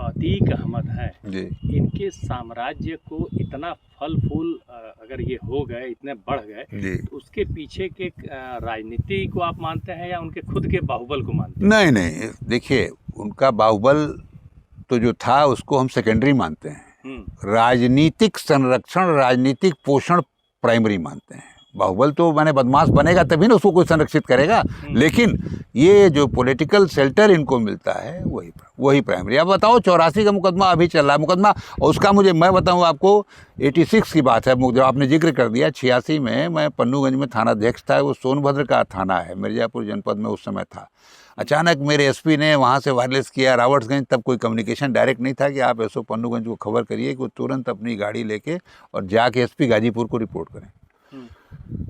अतीक अहमद हैं जी। इनके साम्राज्य को इतना फल फूल अगर ये हो गए, इतने बढ़ गए, जी। तो उसके पीछे के राजनीति को आप मानते हैं या उनके खुद के बाहुबल को मानते हैं? नहीं नहीं, देखिए उनका बाहुबल तो जो था उसको हम सेकेंडरी मानते हैं, राजनीतिक संरक्षण, राजनीतिक पोषण प्राइमरी मानते हैं। बाहुबल तो माने बदमाश बनेगा तभी ना उसको कोई संरक्षित करेगा, लेकिन ये जो पॉलिटिकल शेल्टर इनको मिलता है वही प्राइमरी। अब बताओ 84 का मुकदमा अभी चल रहा है, मुकदमा उसका मुझे मैं बताऊं आपको 86 की बात है, जो आपने जिक्र कर दिया। 86 में मैं पन्नूगंज में थाना अध्यक्ष था, वो सोनभद्र का थाना है, मिर्जापुर जनपद में उस समय था। अचानक मेरे एसपी ने वहाँ से वायरलेस किया रावर्ट्सगंज, तब कोई कम्युनिकेशन डायरेक्ट नहीं था कि आप एसओ पन्नूगंज को खबर करिए कि वो तुरंत अपनी गाड़ी लेके और जाके एसपी गाजीपुर को रिपोर्ट करें।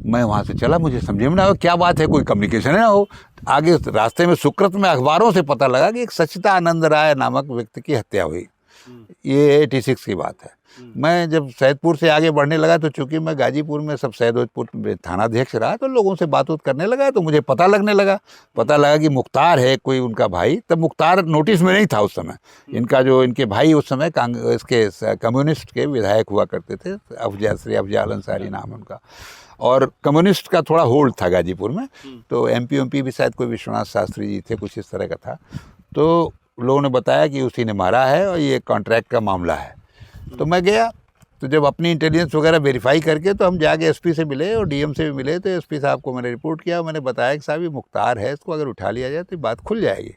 मैं वहाँ से चला, मुझे समझ में ना क्या बात है, कोई कम्युनिकेशन है ना हो। आगे रास्ते में सुकृत में अखबारों से पता लगा कि एक सचिदानंद राय नामक व्यक्ति की हत्या हुई। ये 86 की बात है। मैं जब सैदपुर से आगे बढ़ने लगा तो चूंकि मैं गाजीपुर में सब सैदपुर में थानाध्यक्ष रहा, तो लोगों से बात करने लगा, तो मुझे पता लगा कि मुख्तार है कोई उनका भाई। तब मुख्तार नोटिस में नहीं था उस समय। इनके भाई उस समय कांग्रेस के कम्युनिस्ट के विधायक हुआ करते थे, श्री अफजाल अंसारी नाम है उनका, और कम्युनिस्ट का थोड़ा होल्ड था गाजीपुर में। तो एमपी भी शायद कोई विश्वनाथ शास्त्री जी थे, कुछ इस तरह का था। तो लोगों ने बताया कि उसी ने मारा है और ये कॉन्ट्रैक्ट का मामला है। तो मैं गया, तो जब अपनी इंटेलिजेंस वगैरह वेरीफाई करके तो हम जाके एसपी से मिले और डीएम से भी मिले। तो एसपी साहब को मैंने रिपोर्ट किया, मैंने बताया कि साहब ये मुख्तार है, इसको अगर उठा लिया जाए तो ये बात खुल जाएगी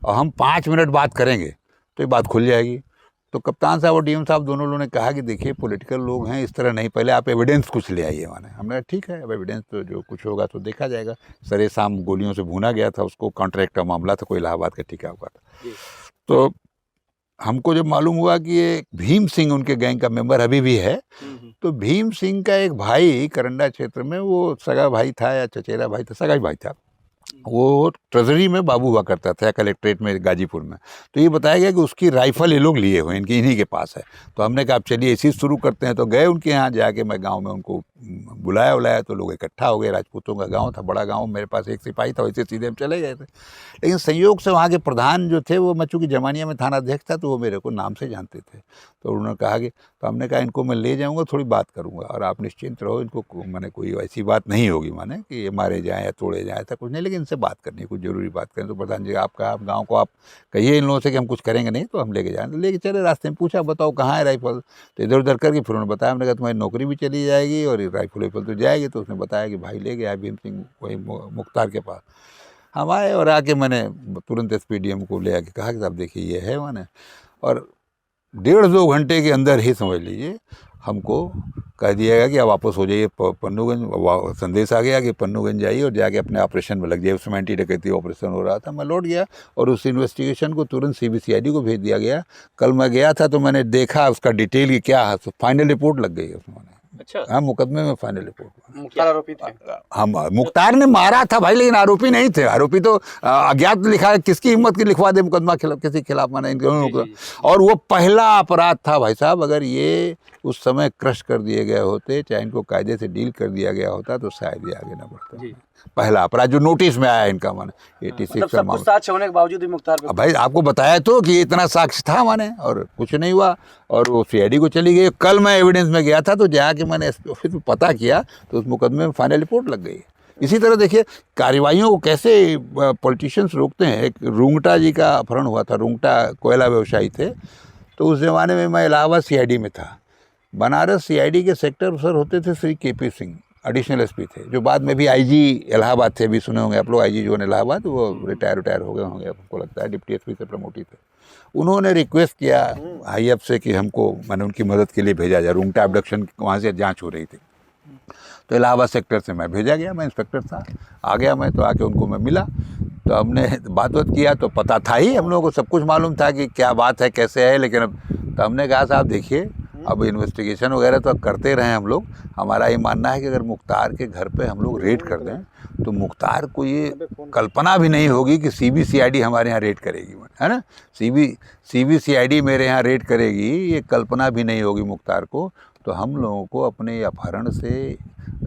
और हम 5 मिनट बात करेंगे तो ये बात खुल जाएगी। तो कप्तान साहब और डीएम साहब दोनों लोगों ने कहा कि देखिए पॉलिटिकल लोग हैं, इस तरह नहीं, पहले आप एविडेंस कुछ ले आइए। मैंने हमने ठीक है, अब एविडेंस तो जो कुछ होगा तो देखा जाएगा। सरे शाम गोलियों से भूना गया था उसको, कॉन्ट्रैक्ट का मामला था, कोई इलाहाबाद का ठिका हुआ था। तो हमको जब मालूम हुआ कि ये भीम सिंह उनके गैंग का मेंबर अभी भी है, तो भीम सिंह का एक भाई करंडा क्षेत्र में, वो सगा भाई था या चचेरा भाई था, सगा ही भाई था, वो ट्रेजरी में बाबू हुआ करता था कलेक्ट्रेट में गाजीपुर में। तो ये बताया गया कि उसकी राइफल ये लोग लिए हुए, इन्हीं के पास है। तो हमने कहा चलिए इसी शुरू करते हैं। तो गए उनके यहाँ, जाके मैं गांव में उनको बुलाया, तो लोग इकट्ठा हो गए। राजपूतों का गांव था, बड़ा गांव, मेरे पास एक सिपाही था, वैसे सीधे हम चले गए थे। लेकिन संयोग से वहाँ के प्रधान जो थे वो, मैं चूँकि जमानिया में थाना अध्यक्ष था, तो वो मेरे को नाम से जानते थे। तो उन्होंने कहा कि, तो हमने कहा इनको मैं ले जाऊँगा, थोड़ी बात करूँगा और आप निश्चिंत रहो, इनको मैंने कोई ऐसी बात नहीं होगी माने कि ये मारे जाएँ या तोड़े जाएँ, ऐसा कुछ नहीं, लेकिन इनसे बात करनी है, कुछ ज़रूरी बात करें। तो प्रधान जी आप गाँव को आप कहिए इन लोगों से कि हम कुछ करेंगे नहीं, तो हम लेके जाएँ। तो लेके चले, रास्ते में पूछा बताओ कहाँ है राइफल, तो इधर उधर करके फिर उन्होंने बताया। हमने कहा तुम्हारी नौकरी भी चली जाएगी और राइफल वाइफल तो जाएगी। तो उसने बताया कि भाई ले गया भीम सिंह वही मुख्तार के पास। हम आए और आके मैंने तुरंत एसपीडीएम को ले आके कहा कि साहब देखिए ये है मैंने, और 1.5-2 घंटे के अंदर ही समझ लीजिए हमको कह दिया गया कि आप वापस हो जाइए पन्नूगंज। संदेश आ गया कि पन्नूगंज जाइए और जाके अपने ऑपरेशन में लग जाइए। उस समय एंटी डकैती ऑपरेशन हो रहा था। मैं लौट गया और उस इन्वेस्टिगेशन को तुरंत सीबीसीआईडी को भेज दिया गया। कल मैं गया था तो मैंने देखा उसका डिटेल की क्या है, फाइनल रिपोर्ट लग गई उसमें। अच्छा। हाँ, मुकदमे में फाइनल रिपोर्ट। मुख्तार आरोपी थे? हम मुख्तार ने मारा था भाई, लेकिन आरोपी नहीं थे। आरोपी तो अज्ञात लिखा है, किसकी हिम्मत की लिखवा दे मुकदमा किसी खिलाफ माने इनके। और वो पहला अपराध था भाई साहब, अगर ये उस समय क्रश कर दिए गए होते, चाहे इनको कायदे से डील कर दिया गया होता, तो शायद ये आगे ना बढ़ता। पहला अपराध जो नोटिस में आया इनका माने 86 का मामला। साक्ष्य होने के बावजूद भी मुख्तार भाई आपको बताया तो कि इतना साक्ष्य था माने, और कुछ नहीं हुआ और वो सीआईडी को चली गई। कल मैं एविडेंस में गया था तो जाके मैंने ऑफिस में पता किया तो उस मुकदमे में फाइनल रिपोर्ट लग गई। इसी तरह देखिए कार्रवाइयों को कैसे पॉलिटिशियंस रोकते हैं। एक रुंगटा जी का अपहरण हुआ था, रुंगटा कोयला व्यवसायी थे। तो उस ज़माने में मैं इलाहाबाद सीआईडी में था। बनारस सीआईडी के सेक्टर अफसर होते थे Shri KP Singh, additional SP थे, जो बाद में भी आईजी इलाहाबाद थे। अभी सुने होंगे आप लोग, आईजी जो है इलाहाबाद, वो रिटायर हो गए होंगे, आपको लगता है डिप्टी एसपी से प्रमोट ही थे। उन्होंने रिक्वेस्ट किया हाई अप से कि हमको मैंने उनकी मदद के लिए भेजा जाए। रुंगटा अबडक्शन वहाँ से जांच हो रही थी, तो इलाहाबाद सेक्टर से मैं भेजा गया। मैं इंस्पेक्टर था, आ गया मैं, तो आके उनको मैं मिला, तो हमने बात किया। तो पता था ही, हम लोगों को सब कुछ मालूम था कि क्या बात है कैसे है। लेकिन अब तो हमने कहा साहब देखिए अब इन्वेस्टिगेशन वगैरह तो करते रहे हम लोग। हमारा ये मानना है कि अगर मुख्तार के घर पे हम लोग रेड कर दें तो मुख्तार को ये कल्पना भी नहीं होगी कि सीबीसीआईडी हमारे यहाँ रेड करेगी, है ना। सीबीसीआईडी मेरे यहाँ रेड करेगी, ये कल्पना भी नहीं होगी मुख्तार को। तो हम लोगों को अपने अपहरण से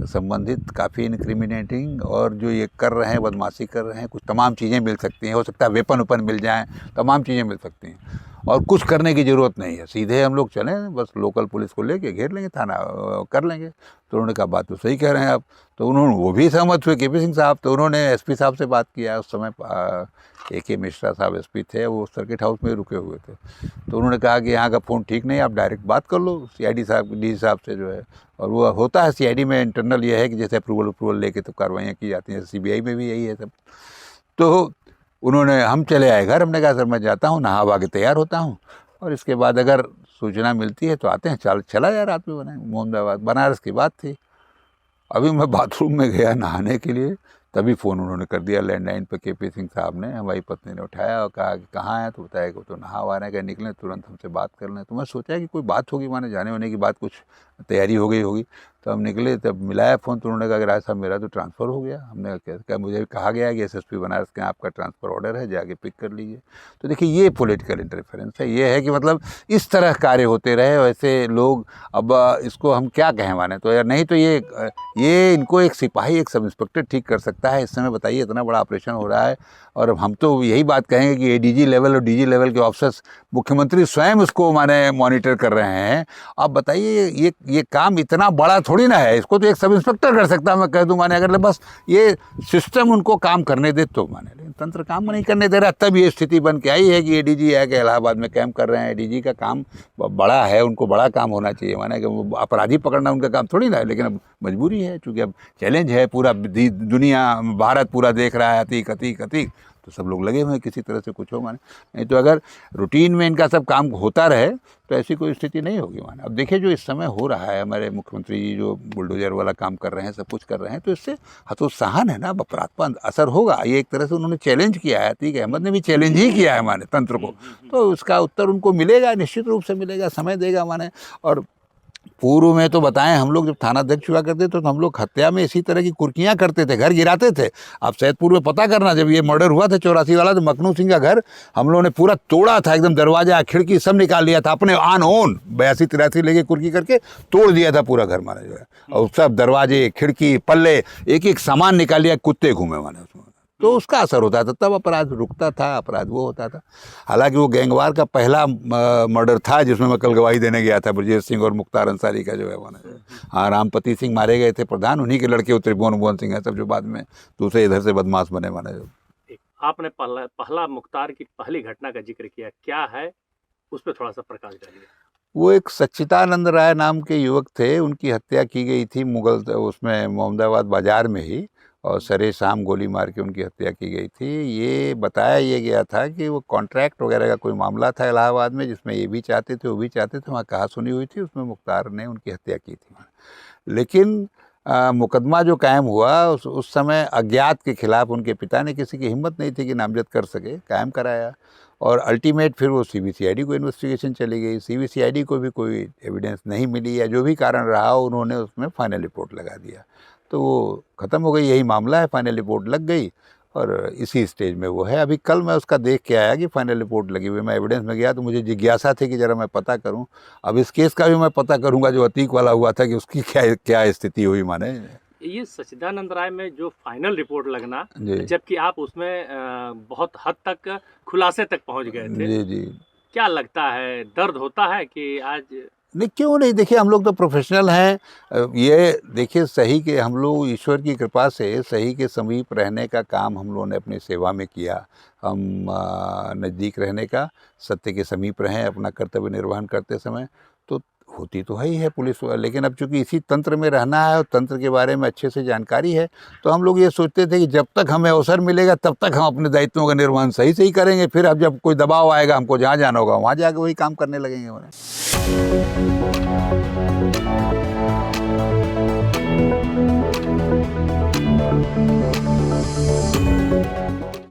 संबंधित काफ़ी इनक्रिमिनेटिंग और जो ये कर रहे हैं, बदमाशी कर रहे हैं, कुछ तमाम चीज़ें मिल सकती हैं। हो सकता है वेपन मिल जाएँ, तमाम चीज़ें मिल सकती हैं। और कुछ करने की ज़रूरत नहीं है, सीधे हम लोग चलें, बस लोकल पुलिस को लेके घेर लेंगे, थाना कर लेंगे। तो उन्होंने कहा बात तो सही कह रहे हैं आप। तो उन्होंने वो भी सहमत हुए, केपी सिंह साहब। तो उन्होंने एसपी साहब से बात किया, उस समय AK मिश्रा साहब एसपी थे, वो सर्किट हाउस में रुके हुए थे। तो उन्होंने कहा कि यहाँ का फ़ोन ठीक नहीं, आप डायरेक्ट बात कर लो CID साहब, DG साहब से जो है। और वो होता है CID में इंटरनल ये है कि जैसे अप्रूवल लेके तो कार्रवाइयाँ की जाती हैं, CBI में भी यही है सब। तो उन्होंने, हम चले आए घर, हमने कहा सर मैं जाता हूँ, नहा वहा के तैयार होता हूँ, और इसके बाद अगर सूचना मिलती है तो आते हैं। चला यार रात में मोहम्मदाबाद, बनारस की बात थी। अभी मैं बाथरूम में गया नहाने के लिए, तभी फ़ोन उन्होंने कर दिया लैंडलाइन पे, केपी सिंह साहब ने, हमारी पत्नी ने उठाया और कहा कि कहाँ है, तो बताया कि तो नहा वहा रहे, निकलें तुरंत हमसे बात कर लें। तो मैं सोचा कि कोई बात होगी, माने जाने वाने की बात, कुछ तैयारी हो गई होगी। तो हम निकले, तब मिलाया फ़ोन, तो उन्होंने कहा कि राज साहब मेरा तो ट्रांसफ़र हो गया। हमने कहा मुझे कहा गया कि SSP बनारस के आपका ट्रांसफ़र ऑर्डर है, जाके पिक कर लीजिए। तो देखिए ये पॉलिटिकल इंटरफेरेंस है, ये है कि मतलब इस तरह कार्य होते रहे वैसे लोग। अब इसको हम क्या कहें माने, तो यार नहीं तो ये इनको एक सिपाही, एक सब इंस्पेक्टर ठीक कर सकता है। इस समय बताइए इतना बड़ा ऑपरेशन हो रहा है, और हम तो यही बात कहेंगे कि ADG लेवल और DG लेवल के ऑफिसर्स, मुख्यमंत्री स्वयं उसको माने मॉनिटर कर रहे हैं। आप बताइए ये काम इतना बड़ा थोड़ी ना है, इसको तो एक सब इंस्पेक्टर कर सकता है, मैं कह दूं माने, अगर बस ये सिस्टम उनको काम करने दे तो माने। लेकिन तंत्र काम नहीं करने दे रहा, तब ये स्थिति बन के आई है कि ADG है कि इलाहाबाद में कैंप कर रहे हैं। ADG का काम बड़ा है, उनको बड़ा काम होना चाहिए, माने कि अपराधी पकड़ना उनका काम थोड़ी ना है। लेकिन अब मजबूरी है, चूँकि अब चैलेंज है, पूरा दुनिया, भारत पूरा देख रहा है, अतीक, तो सब लोग लगे हुए हैं किसी तरह से कुछ हो माने। नहीं तो अगर रूटीन में इनका सब काम होता रहे तो ऐसी कोई स्थिति नहीं होगी माने। अब देखिए जो इस समय हो रहा है, हमारे मुख्यमंत्री जी जो बुलडोजर वाला काम कर रहे हैं, सब कुछ कर रहे हैं, तो इससे हतोत्साहन है ना, अपराध पर असर होगा। ये एक तरह से उन्होंने चैलेंज किया है, अतीक अहमद ने भी चैलेंज ही किया है माने तंत्र को, तो उसका उत्तर उनको मिलेगा, निश्चित रूप से मिलेगा, समय देगा माने। और पूर्व में तो बताएं, हम लोग जब थानाध्यक्ष हुआ करते थे तो हम लोग हत्या में इसी तरह की कुर्कियां करते थे, घर गिराते थे। आप सैदपुर में पता करना, जब ये मर्डर हुआ था 84 वाला, तो मखनू सिंह का घर हम लोगों ने पूरा तोड़ा था, एकदम दरवाजा खिड़की सब निकाल लिया था, अपने ऑन ओन 82-83 लेके कुर्की करके तोड़ दिया था पूरा घर माने जो है। और सब दरवाजे, खिड़की, पल्ले, एक सामान निकाल लिया, कुत्ते घूमे माने उसमें। तो उसका असर होता था, तब अपराध रुकता था, अपराध वो होता था। हालांकि वो गैंगवार का पहला मर्डर था जिसमें मैं कल गवाही देने गया था, ब्रजेश सिंह और मुख्तार अंसारी का जो है माने। हाँ, रामपति सिंह मारे गए थे प्रधान, उन्हीं के लड़के त्रिभुवन सिंह है सब, जो बाद में दूसरे इधर से बदमाश बने माने। जो आपने पहला मुख्तार की पहली घटना का जिक्र किया, क्या है उस पर थोड़ा सा प्रकाश डालिए। वो एक सच्चिदानंद राय नाम के युवक थे, उनकी हत्या की गई थी मुगल उसमें मोहम्मदाबाद बाजार में ही, और सरे शाम गोली मार के उनकी हत्या की गई थी। ये बताया ये गया था कि वो कॉन्ट्रैक्ट वगैरह का कोई मामला था इलाहाबाद में, जिसमें ये भी चाहते थे वो भी चाहते थे, वहाँ कहा सुनी हुई थी, उसमें मुख्तार ने उनकी हत्या की थी। लेकिन मुकदमा जो कायम हुआ उस समय अज्ञात के खिलाफ उनके पिता ने, किसी की हिम्मत नहीं थी कि नामजद कर सके, कायम कराया। और अल्टीमेट फिर वो CBCID को इन्वेस्टिगेशन चली गई, CBCID को भी कोई एविडेंस नहीं मिली, या जो भी कारण रहा उन्होंने उसमें फाइनल रिपोर्ट लगा दिया, तो वो ख़त्म हो गई। यही मामला है, फाइनल रिपोर्ट लग गई और इसी स्टेज में वो है। अभी कल मैं उसका देख के आया कि फाइनल रिपोर्ट लगी हुई। मैं एविडेंस में गया तो मुझे जिज्ञासा थी कि ज़रा मैं पता करूं। अब इस केस का भी मैं पता करूंगा जो अतीक वाला हुआ था, कि उसकी क्या स्थिति हुई माने। ये सच्चिदानंद राय में जो फाइनल रिपोर्ट लगना, जबकि आप उसमें बहुत हद तक खुलासे तक पहुंच गए थे, जी, क्या लगता है, दर्द होता है कि आज नहीं? क्यों नहीं, देखिए हम लोग तो प्रोफेशनल हैं। ये देखिए, सही के हम लोग ईश्वर की कृपा से सही के समीप रहने का काम हम लोगों ने अपनी सेवा में किया। हम नज़दीक रहने का, सत्य के समीप रहें अपना कर्तव्य निर्वहन करते समय, तो होती तो है ही है पुलिस। लेकिन अब चूंकि इसी तंत्र में रहना है और तंत्र के बारे में अच्छे से जानकारी है, तो हम लोग ये सोचते थे कि जब तक हमें अवसर मिलेगा तब तक हम अपने दायित्वों का निर्वहन सही से ही करेंगे। फिर अब जब कोई दबाव आएगा, हमको जहाँ जाना होगा वहाँ जाकर वही काम करने लगेंगे।